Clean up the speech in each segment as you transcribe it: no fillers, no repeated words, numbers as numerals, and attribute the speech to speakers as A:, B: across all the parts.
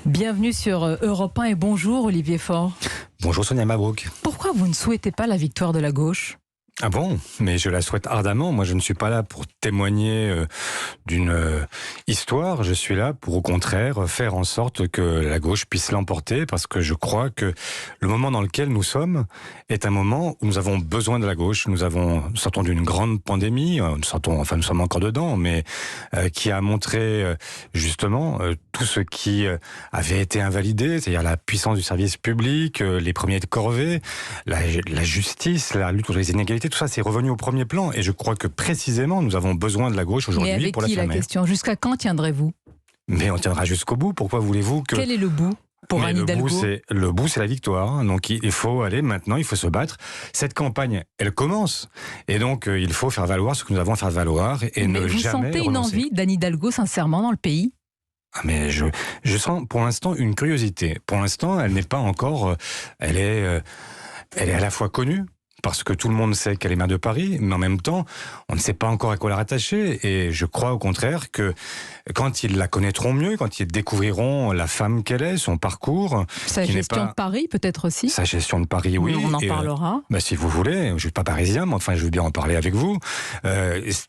A: Bienvenue sur Europe 1 et bonjour Olivier Faure.
B: Bonjour Sonia Mabrouk.
A: Pourquoi vous ne souhaitez pas la victoire de la gauche ?
B: Ah bon ? Mais je la souhaite ardemment. Moi, je ne suis pas là pour témoigner d'une histoire. Je suis là pour, au contraire, faire en sorte que la gauche puisse l'emporter, parce que je crois que le moment dans lequel nous sommes est un moment où nous avons besoin de la gauche. Nous sortons d'une grande pandémie. Nous sommes encore dedans, mais qui a montré justement tout ce qui avait été invalidé, c'est-à-dire la puissance du service public, les premiers de corvée, la justice, la lutte contre les inégalités. Tout ça, c'est revenu au premier plan. Et je crois que précisément, nous avons besoin de la gauche aujourd'hui pour l'affirmer.
A: Mais avec qui la question ? Jusqu'à quand tiendrez-vous ?
B: Mais on tiendra jusqu'au bout. Pourquoi voulez-vous que...
A: Quel est le bout pour Anne Hidalgo ?
B: Le bout, c'est la victoire. Donc il faut aller maintenant, il faut se battre. Cette campagne, elle commence. Et donc il faut faire valoir ce que nous avons à faire valoir et
A: mais
B: ne
A: vous
B: jamais
A: sentez
B: renoncer.
A: Une envie d'Anne Hidalgo, sincèrement, dans le pays ?
B: Ah, mais je sens pour l'instant une curiosité. Pour l'instant, elle n'est pas encore... Elle est à la fois connue, parce que tout le monde sait qu'elle est maire de Paris, mais en même temps, on ne sait pas encore à quoi la rattacher. Et je crois au contraire que quand ils la connaîtront mieux, quand ils découvriront la femme qu'elle est, son parcours...
A: Sa gestion de Paris, peut-être aussi ?
B: Sa gestion de Paris, oui.
A: On en parlera.
B: Si vous voulez, je ne suis pas parisien, mais enfin, je veux bien en parler avec vous.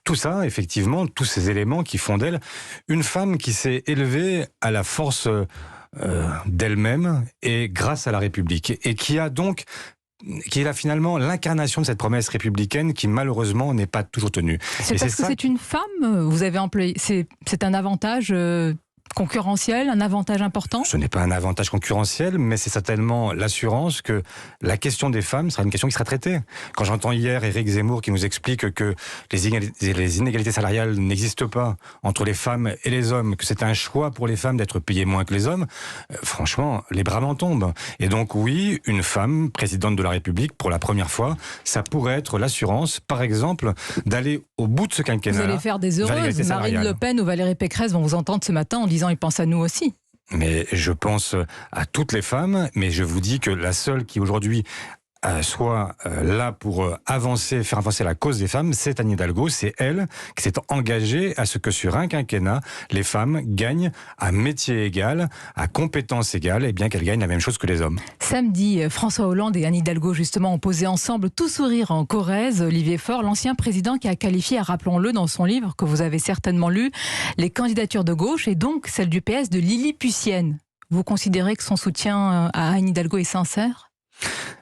B: Tout ça, effectivement, tous ces éléments qui font d'elle une femme qui s'est élevée à la force d'elle-même et grâce à la République. Et qui est là finalement l'incarnation de cette promesse républicaine qui malheureusement n'est pas toujours tenue.
A: C'est parce que c'est une femme, vous avez employé, c'est un avantage concurrentiel, un avantage important ? Ce
B: n'est pas un avantage concurrentiel, mais c'est certainement l'assurance que la question des femmes sera une question qui sera traitée. Quand j'entends hier Éric Zemmour qui nous explique que les inégalités salariales n'existent pas entre les femmes et les hommes, que c'est un choix pour les femmes d'être payées moins que les hommes, franchement, les bras m'en tombent. Et donc oui, une femme présidente de la République, pour la première fois, ça pourrait être l'assurance, par exemple, d'aller au bout de ce quinquennat.
A: Vous allez faire des heureuses. Marine Le Pen ou Valérie Pécresse vont vous entendre ce matin en disant ils pensent à nous aussi.
B: Mais je pense à toutes les femmes, mais je vous dis que la seule qui aujourd'hui soit là pour faire avancer la cause des femmes, c'est Anne Hidalgo, c'est elle qui s'est engagée à ce que sur un quinquennat, les femmes gagnent à métier égal, à compétences égales, et bien qu'elles gagnent la même chose que les hommes.
A: Samedi, François Hollande et Anne Hidalgo justement ont posé ensemble tout sourire en Corrèze. Olivier Faure, l'ancien président qui a qualifié, rappelons-le dans son livre que vous avez certainement lu, les candidatures de gauche et donc celle du PS de lilliputienne. Vous considérez que son soutien à Anne Hidalgo est sincère ?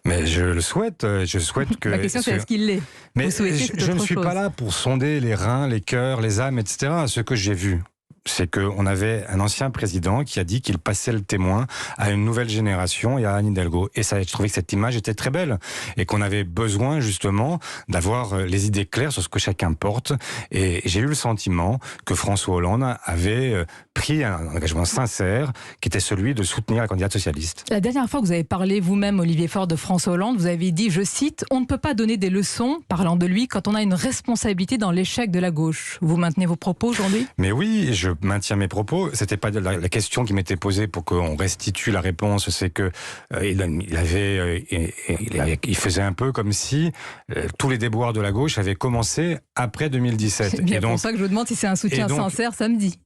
B: Mais je le souhaite, que...
A: La question c'est est-ce qu'il l'est ?
B: Mais je ne suis pas là pour sonder les reins, les cœurs, les âmes, etc. Ce que j'ai vu, c'est qu'on avait un ancien président qui a dit qu'il passait le témoin à une nouvelle génération et à Anne Hidalgo. Et ça, je trouvais que cette image était très belle et qu'on avait besoin justement d'avoir les idées claires sur ce que chacun porte. Et j'ai eu le sentiment que François Hollande avait pris un engagement sincère qui était celui de soutenir la candidate socialiste.
A: La dernière fois que vous avez parlé vous-même, Olivier Faure, de François Hollande, vous avez dit, je cite, « On ne peut pas donner des leçons, parlant de lui, quand on a une responsabilité dans l'échec de la gauche ». Vous maintenez vos propos aujourd'hui ?
B: Mais oui, je maintiens mes propos. C'était pas la question qui m'était posée pour qu'on restitue la réponse, c'est que il faisait un peu comme si tous les déboires de la gauche avaient commencé après 2017.
A: C'est bien pour ça que je vous demande si c'est un soutien sincère samedi.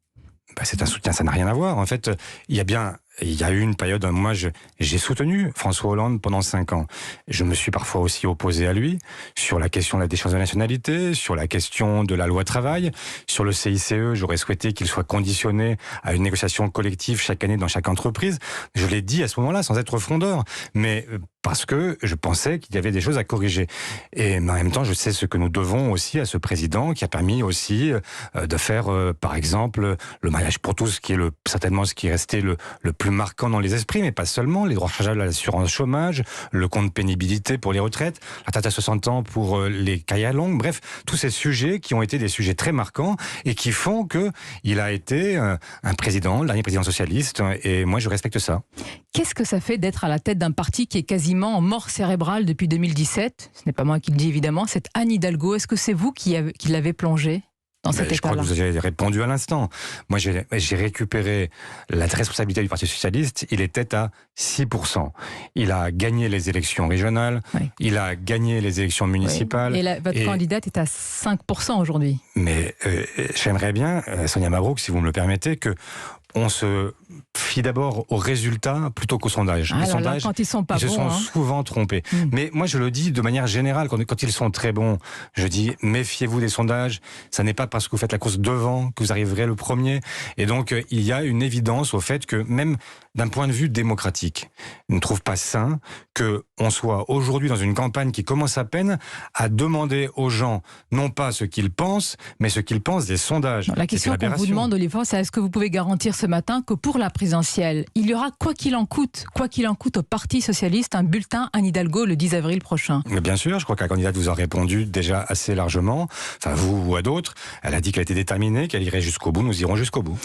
B: C'est un soutien, ça n'a rien à voir. En fait, il y a eu une période où moi j'ai soutenu François Hollande pendant 5 ans. Je me suis parfois aussi opposé à lui sur la question de la déchéance de nationalité, sur la question de la loi travail, sur le CICE. J'aurais souhaité qu'il soit conditionné à une négociation collective chaque année dans chaque entreprise. Je l'ai dit à ce moment-là sans être frondeur, mais parce que je pensais qu'il y avait des choses à corriger. Et en même temps, je sais ce que nous devons aussi à ce président qui a permis aussi de faire, par exemple, le mariage pour tous, qui est certainement ce qui est resté le plus marquant dans les esprits, mais pas seulement, les droits rechargeables à l'assurance chômage, le compte pénibilité pour les retraites, la retraite à 60 ans pour les carrières longues, bref, tous ces sujets qui ont été des sujets très marquants et qui font qu'il a été un président, le dernier président socialiste, et moi je respecte ça.
A: Qu'est-ce que ça fait d'être à la tête d'un parti qui est quasiment en mort cérébrale depuis 2017 ? Ce n'est pas moi qui le dis évidemment, c'est Anne Hidalgo. Est-ce que c'est vous qui l'avez plongé dans cet état-là ?
B: Je crois que vous avez répondu à l'instant. Moi, j'ai récupéré la responsabilité du Parti socialiste. Il était à 6%. Il a gagné les élections régionales. Oui. Il a gagné les élections municipales.
A: Oui. Et votre candidate est à 5% aujourd'hui.
B: Mais j'aimerais bien, Sonia Mabrouk, si vous me le permettez, que on se fie d'abord aux résultats plutôt qu'aux sondages.
A: Ah
B: les
A: là là,
B: sondages,
A: quand ils sont pas
B: ils se
A: bons,
B: sont
A: hein.
B: souvent trompés. Mais moi, je le dis de manière générale, quand ils sont très bons, je dis méfiez-vous des sondages. Ça n'est pas parce que vous faites la course devant que vous arriverez le premier. Et donc, il y a une évidence au fait que même d'un point de vue démocratique, je ne trouve pas sain qu'on soit aujourd'hui dans une campagne qui commence à peine à demander aux gens, non pas ce qu'ils pensent, mais ce qu'ils pensent des sondages.
A: La question qu'on vous demande, Olivier Faure, c'est est-ce que vous pouvez garantir ce matin que pour la présidentielle, il y aura, quoi qu'il en coûte au Parti socialiste, un bulletin Anne Hidalgo le 10 avril prochain?
B: Mais bien sûr, je crois que la candidate vous a répondu déjà assez largement, enfin vous ou à d'autres. Elle a dit qu'elle était déterminée, qu'elle irait jusqu'au bout, nous irons jusqu'au bout.